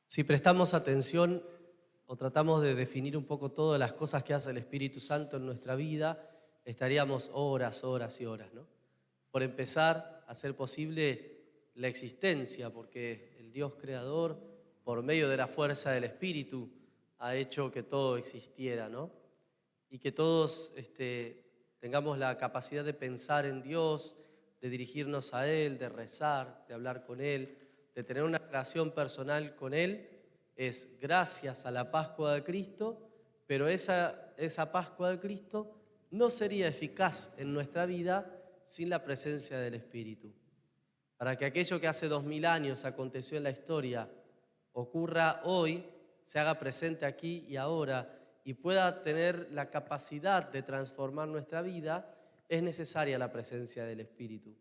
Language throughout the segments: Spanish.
Si prestamos atención o tratamos de definir un poco todas las cosas que hace el Espíritu Santo en nuestra vida, estaríamos horas, horas y horas, ¿no? Por empezar, a hacer posible la existencia, porque el Dios creador, por medio de la fuerza del Espíritu, ha hecho que todo existiera, ¿no? Y que todos tengamos la capacidad de pensar en Dios, de dirigirnos a Él, de rezar, de hablar con Él, de tener una relación personal con Él, es gracias a la Pascua de Cristo, pero esa Pascua de Cristo no sería eficaz en nuestra vida sin la presencia del Espíritu. Para que aquello que hace 2000 años aconteció en la historia ocurra hoy, se haga presente aquí y ahora y pueda tener la capacidad de transformar nuestra vida, es necesaria la presencia del Espíritu.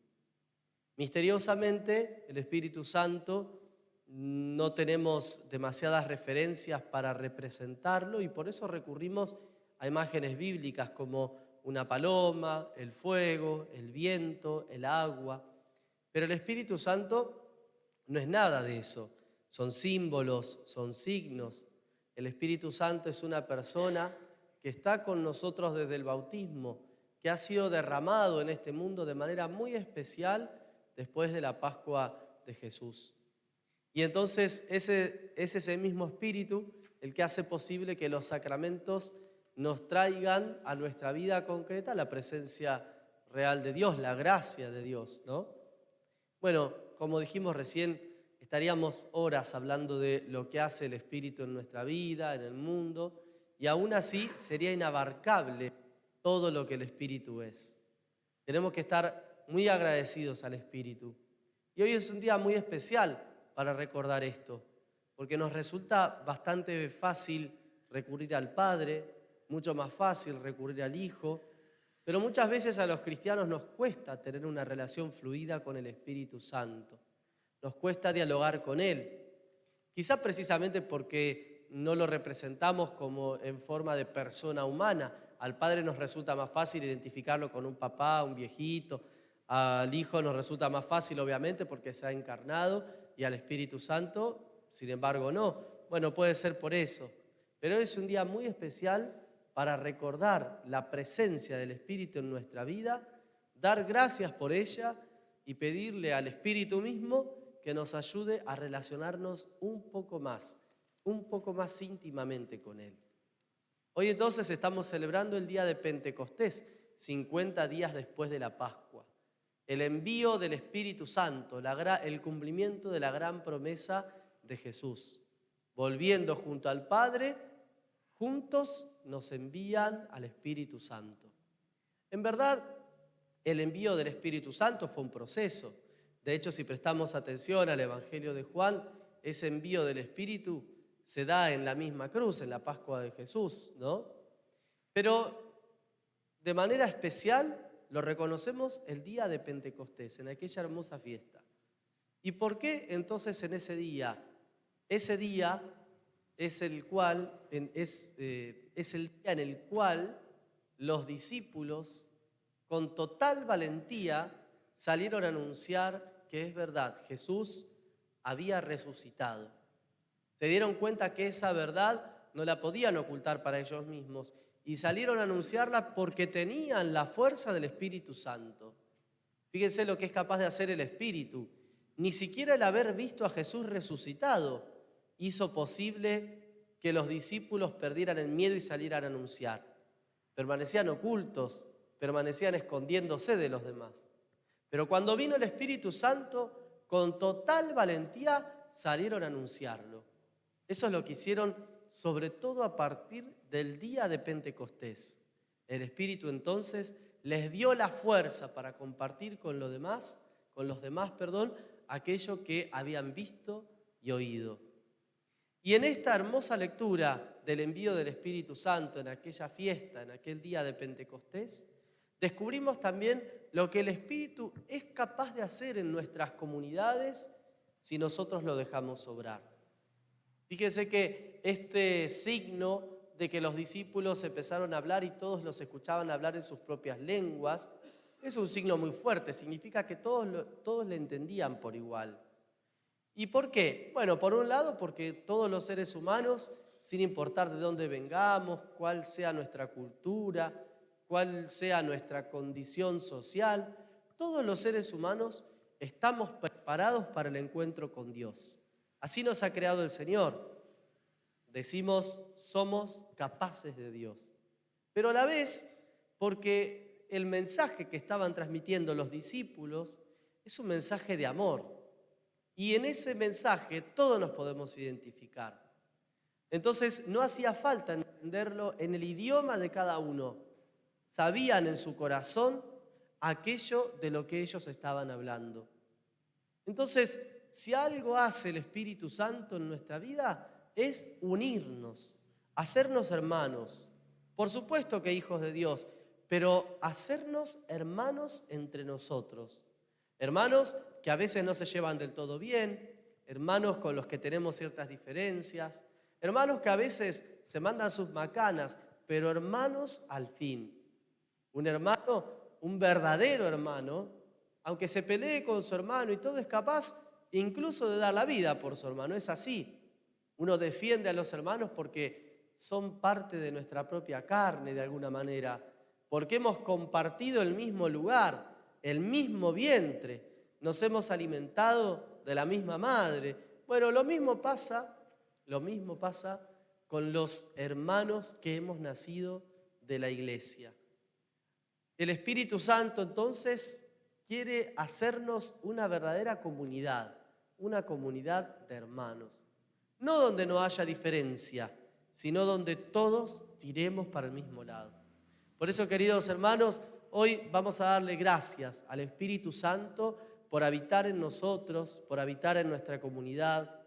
Misteriosamente, el Espíritu Santo no tenemos demasiadas referencias para representarlo y por eso recurrimos a imágenes bíblicas como una paloma, el fuego, el viento, el agua. Pero el Espíritu Santo no es nada de eso. Son símbolos, son signos. El Espíritu Santo es una persona que está con nosotros desde el bautismo, que ha sido derramado en este mundo de manera muy especial después de la Pascua de Jesús. Y entonces es ese mismo Espíritu el que hace posible que los sacramentos nos traigan a nuestra vida concreta la presencia real de Dios, la gracia de Dios, ¿no? Bueno, como dijimos recién, estaríamos horas hablando de lo que hace el Espíritu en nuestra vida, en el mundo, y aún así sería inabarcable todo lo que el Espíritu es. Tenemos que estar muy agradecidos al Espíritu. Y hoy es un día muy especial para recordar esto, porque nos resulta bastante fácil recurrir al Padre, mucho más fácil recurrir al Hijo, pero muchas veces a los cristianos nos cuesta tener una relación fluida con el Espíritu Santo. Nos cuesta dialogar con Él. Quizás precisamente porque no lo representamos como en forma de persona humana. Al Padre nos resulta más fácil identificarlo con un papá, un viejito. Al Hijo nos resulta más fácil, obviamente, porque se ha encarnado. Y al Espíritu Santo, sin embargo, no. Bueno, puede ser por eso. Pero es un día muy especial para recordar la presencia del Espíritu en nuestra vida, dar gracias por ella y pedirle al Espíritu mismo que nos ayude a relacionarnos un poco más íntimamente con Él. Hoy entonces estamos celebrando el día de Pentecostés, 50 días después de la Pascua. El envío del Espíritu Santo, el cumplimiento de la gran promesa de Jesús. Volviendo junto al Padre, juntos nos envían al Espíritu Santo. En verdad, el envío del Espíritu Santo fue un proceso. De hecho, si prestamos atención al Evangelio de Juan, ese envío del Espíritu se da en la misma cruz, en la Pascua de Jesús, ¿no? Pero de manera especial lo reconocemos el día de Pentecostés, en aquella hermosa fiesta. ¿Y por qué entonces en ese día? Ese día es el día en el cual los discípulos, con total valentía, salieron a anunciar que es verdad, Jesús había resucitado. Se dieron cuenta que esa verdad no la podían ocultar para ellos mismos y salieron a anunciarla porque tenían la fuerza del Espíritu Santo. Fíjense lo que es capaz de hacer el Espíritu. Ni siquiera el haber visto a Jesús resucitado hizo posible que los discípulos perdieran el miedo y salieran a anunciar. Permanecían ocultos, permanecían escondiéndose de los demás. Pero cuando vino el Espíritu Santo, con total valentía salieron a anunciarlo. Eso es lo que hicieron sobre todo a partir del día de Pentecostés. El Espíritu entonces les dio la fuerza para compartir con los demás, aquello que habían visto y oído. Y en esta hermosa lectura del envío del Espíritu Santo en aquella fiesta, en aquel día de Pentecostés, descubrimos también lo que el Espíritu es capaz de hacer en nuestras comunidades si nosotros lo dejamos obrar. Fíjense que este signo de que los discípulos empezaron a hablar y todos los escuchaban hablar en sus propias lenguas, es un signo muy fuerte, significa que todos le entendían por igual. ¿Y por qué? Bueno, por un lado, porque todos los seres humanos, sin importar de dónde vengamos, cuál sea nuestra cultura, cuál sea nuestra condición social, todos los seres humanos estamos preparados para el encuentro con Dios. Así nos ha creado el Señor. Decimos, somos capaces de Dios. Pero a la vez, porque el mensaje que estaban transmitiendo los discípulos es un mensaje de amor. Y en ese mensaje todos nos podemos identificar. Entonces no hacía falta entenderlo en el idioma de cada uno. Sabían en su corazón aquello de lo que ellos estaban hablando. Entonces, si algo hace el Espíritu Santo en nuestra vida, es unirnos, hacernos hermanos. Por supuesto que hijos de Dios, pero hacernos hermanos entre nosotros. Hermanos que a veces no se llevan del todo bien, hermanos con los que tenemos ciertas diferencias, hermanos que a veces se mandan sus macanas, pero hermanos al fin. Un hermano, un verdadero hermano, aunque se pelee con su hermano y todo, es capaz incluso de dar la vida por su hermano. Es así. Uno defiende a los hermanos porque son parte de nuestra propia carne de alguna manera, porque hemos compartido el mismo lugar, el mismo vientre, nos hemos alimentado de la misma madre. Bueno, lo mismo pasa con los hermanos que hemos nacido de la iglesia. El Espíritu Santo entonces quiere hacernos una verdadera comunidad, una comunidad de hermanos. No donde no haya diferencia, sino donde todos tiremos para el mismo lado. Por eso, queridos hermanos, hoy vamos a darle gracias al Espíritu Santo por habitar en nosotros, por habitar en nuestra comunidad.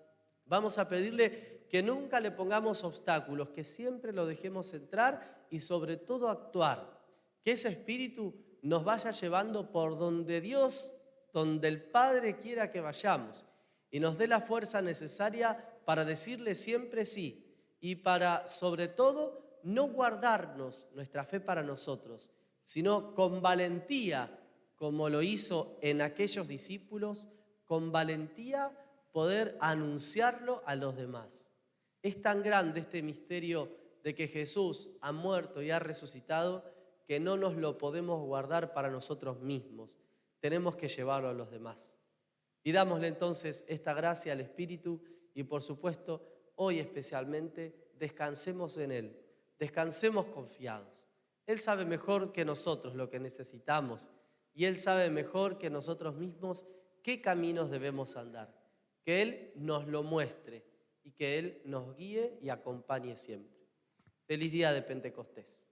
Vamos a pedirle que nunca le pongamos obstáculos, que siempre lo dejemos entrar y sobre todo actuar. Que ese Espíritu nos vaya llevando por donde Dios, donde el Padre quiera que vayamos y nos dé la fuerza necesaria para decirle siempre sí y para, sobre todo, no guardarnos nuestra fe para nosotros, sino con valentía, como lo hizo en aquellos discípulos, con valentía poder anunciarlo a los demás. Es tan grande este misterio de que Jesús ha muerto y ha resucitado que no nos lo podemos guardar para nosotros mismos. Tenemos que llevarlo a los demás. Pidámosle entonces esta gracia al Espíritu y por supuesto, hoy especialmente, descansemos en Él, descansemos confiados. Él sabe mejor que nosotros lo que necesitamos y Él sabe mejor que nosotros mismos qué caminos debemos andar. Que Él nos lo muestre y que Él nos guíe y acompañe siempre. Feliz día de Pentecostés.